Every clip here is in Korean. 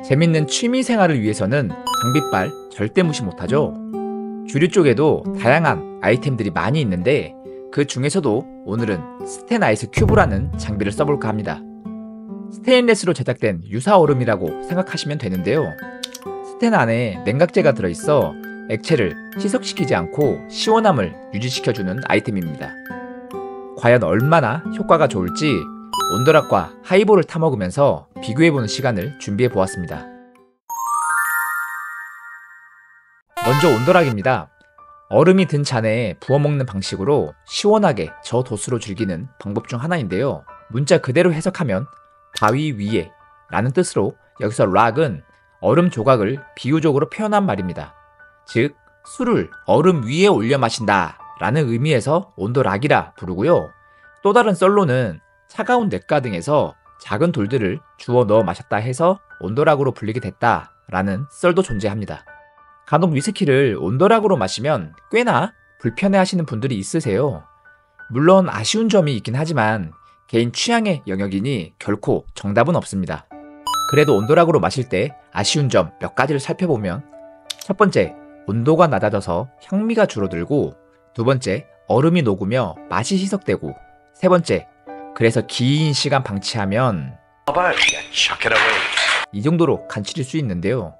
재밌는 취미 생활을 위해서는 장비빨 절대 무시 못하죠. 주류 쪽에도 다양한 아이템들이 많이 있는데 그 중에서도 오늘은 스텐 아이스 큐브라는 장비를 써볼까 합니다. 스테인레스로 제작된 유사 얼음이라고 생각하시면 되는데요. 스텐 안에 냉각제가 들어있어 액체를 희석시키지 않고 시원함을 유지시켜주는 아이템입니다. 과연 얼마나 효과가 좋을지 온도락과 하이볼을 타먹으면서 비교해보는 시간을 준비해보았습니다. 먼저 온도락입니다. 얼음이 든 잔에 부어먹는 방식으로 시원하게 저도수로 즐기는 방법 중 하나인데요. 문자 그대로 해석하면 바위 위에 라는 뜻으로 여기서 락은 얼음 조각을 비유적으로 표현한 말입니다. 즉 술을 얼음 위에 올려 마신다 라는 의미에서 온도락이라 부르고요. 또 다른 썰로는 차가운 냇가 등에서 작은 돌들을 주워 넣어 마셨다 해서 온도락으로 불리게 됐다 라는 썰도 존재합니다. 간혹 위스키를 온도락으로 마시면 꽤나 불편해하시는 분들이 있으세요. 물론 아쉬운 점이 있긴 하지만 개인 취향의 영역이니 결코 정답은 없습니다. 그래도 온도락으로 마실 때 아쉬운 점 몇 가지를 살펴보면 첫 번째, 온도가 낮아져서 향미가 줄어들고 두 번째, 얼음이 녹으며 맛이 희석되고 세 번째, 그래서 긴 시간 방치하면 이 정도로 간칠일 수 있는데요.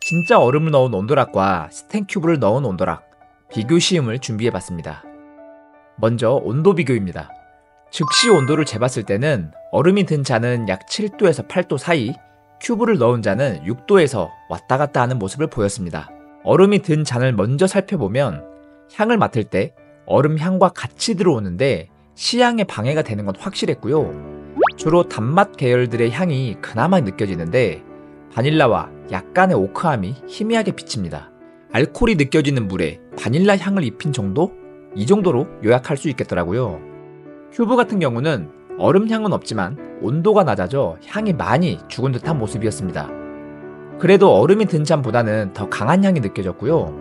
진짜 얼음을 넣은 온도락과 스텐 큐브를 넣은 온도락 비교 시음을 준비해봤습니다. 먼저 온도 비교입니다. 즉시 온도를 재봤을 때는 얼음이 든 잔은 약 7도에서 8도 사이, 큐브를 넣은 잔은 6도에서 왔다 갔다 하는 모습을 보였습니다. 얼음이 든 잔을 먼저 살펴보면 향을 맡을 때 얼음 향과 같이 들어오는데 시향에 방해가 되는 건 확실했고요. 주로 단맛 계열들의 향이 그나마 느껴지는데 바닐라와 약간의 오크함이 희미하게 비칩니다. 알코올이 느껴지는 물에 바닐라 향을 입힌 정도? 이 정도로 요약할 수 있겠더라고요. 큐브 같은 경우는 얼음 향은 없지만 온도가 낮아져 향이 많이 죽은 듯한 모습이었습니다. 그래도 얼음이 든 잔보다는 더 강한 향이 느껴졌고요.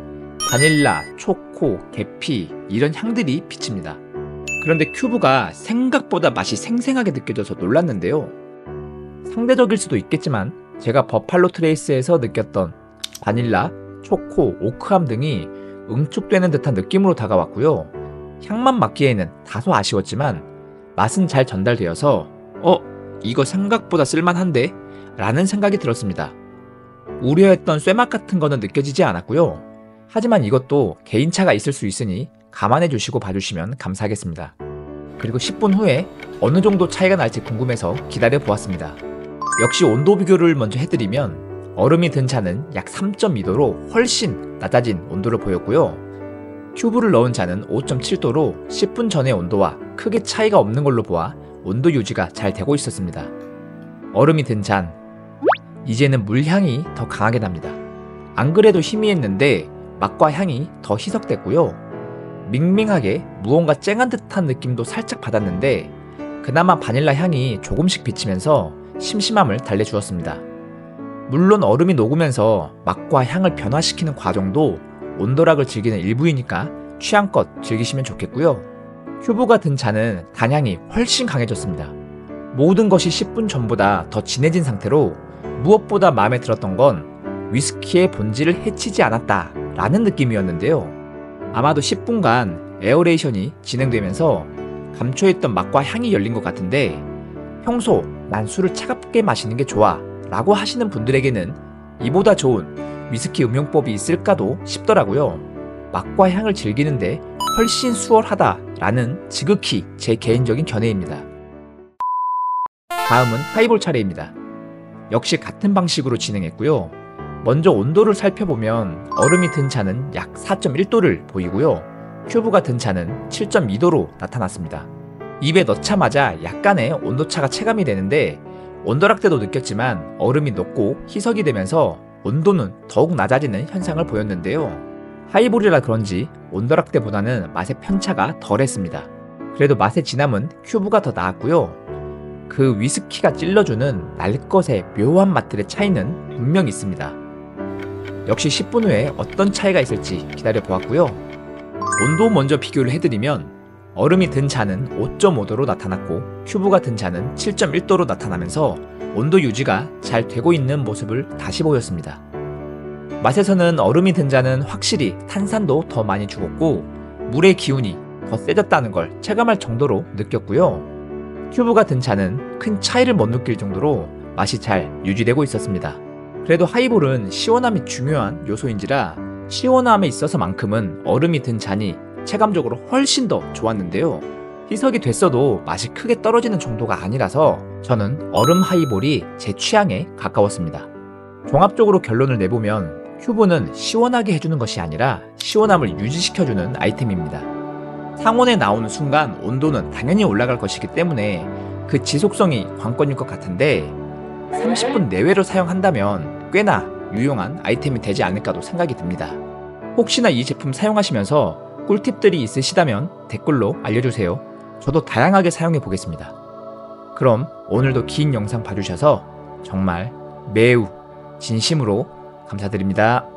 바닐라, 초코, 계피 이런 향들이 비칩니다. 그런데 큐브가 생각보다 맛이 생생하게 느껴져서 놀랐는데요. 상대적일 수도 있겠지만 제가 버팔로 트레이스에서 느꼈던 바닐라, 초코, 오크함 등이 응축되는 듯한 느낌으로 다가왔고요. 향만 맡기에는 다소 아쉬웠지만 맛은 잘 전달되어서 이거 생각보다 쓸만한데? 라는 생각이 들었습니다. 우려했던 쇠맛 같은 거는 느껴지지 않았고요. 하지만 이것도 개인차가 있을 수 있으니 감안해 주시고 봐주시면 감사하겠습니다. 그리고 10분 후에 어느 정도 차이가 날지 궁금해서 기다려 보았습니다. 역시 온도 비교를 먼저 해드리면 얼음이 든 잔은 약 3.2도로 훨씬 낮아진 온도를 보였고요. 큐브를 넣은 잔은 5.7도로 10분 전의 온도와 크게 차이가 없는 걸로 보아 온도 유지가 잘 되고 있었습니다. 얼음이 든 잔, 이제는 물향이 더 강하게 납니다. 안 그래도 희미했는데 맛과 향이 더 희석됐고요. 밍밍하게 무언가 쨍한 듯한 느낌도 살짝 받았는데 그나마 바닐라 향이 조금씩 비치면서 심심함을 달래주었습니다. 물론 얼음이 녹으면서 맛과 향을 변화시키는 과정도 온도락을 즐기는 일부이니까 취향껏 즐기시면 좋겠고요. 큐브가 든 잔은 단향이 훨씬 강해졌습니다. 모든 것이 10분 전보다 더 진해진 상태로 무엇보다 마음에 들었던 건 위스키의 본질을 해치지 않았다 라는 느낌이었는데요. 아마도 10분간 에어레이션이 진행되면서 감춰있던 맛과 향이 열린 것 같은데 평소 난 술을 차갑게 마시는 게 좋아 라고 하시는 분들에게는 이보다 좋은 위스키 음용법이 있을까도 싶더라고요. 맛과 향을 즐기는데 훨씬 수월하다 라는 지극히 제 개인적인 견해입니다. 다음은 하이볼 차례입니다. 역시 같은 방식으로 진행했고요. 먼저 온도를 살펴보면 얼음이 든 잔은 약 4.1도를 보이고요. 큐브가 든 잔은 7.2도로 나타났습니다. 입에 넣자마자 약간의 온도차가 체감이 되는데 온도락 때도 느꼈지만 얼음이 녹고 희석이 되면서 온도는 더욱 낮아지는 현상을 보였는데요. 하이볼이라 그런지 온도락 때보다는 맛의 편차가 덜했습니다. 그래도 맛의 진함은 큐브가 더 나았고요. 그 위스키가 찔러주는 날 것의 묘한 맛들의 차이는 분명히 있습니다. 역시 10분 후에 어떤 차이가 있을지 기다려 보았고요. 온도 먼저 비교를 해드리면 얼음이 든 잔은 5.5도로 나타났고 큐브가 든 잔은 7.1도로 나타나면서 온도 유지가 잘 되고 있는 모습을 다시 보였습니다. 맛에서는 얼음이 든 잔은 확실히 탄산도 더 많이 죽었고 물의 기운이 더 세졌다는 걸 체감할 정도로 느꼈고요. 큐브가 든 잔은 큰 차이를 못 느낄 정도로 맛이 잘 유지되고 있었습니다. 그래도 하이볼은 시원함이 중요한 요소인지라 시원함에 있어서만큼은 얼음이 든 잔이 체감적으로 훨씬 더 좋았는데요. 희석이 됐어도 맛이 크게 떨어지는 정도가 아니라서 저는 얼음 하이볼이 제 취향에 가까웠습니다. 종합적으로 결론을 내보면 큐브는 시원하게 해주는 것이 아니라 시원함을 유지시켜주는 아이템입니다. 상온에 나오는 순간 온도는 당연히 올라갈 것이기 때문에 그 지속성이 관건일 것 같은데 30분 내외로 사용한다면 꽤나 유용한 아이템이 되지 않을까도 생각이 듭니다. 혹시나 이 제품 사용하시면서 꿀팁들이 있으시다면 댓글로 알려주세요. 저도 다양하게 사용해 보겠습니다. 그럼 오늘도 긴 영상 봐주셔서 정말 매우 진심으로 감사드립니다.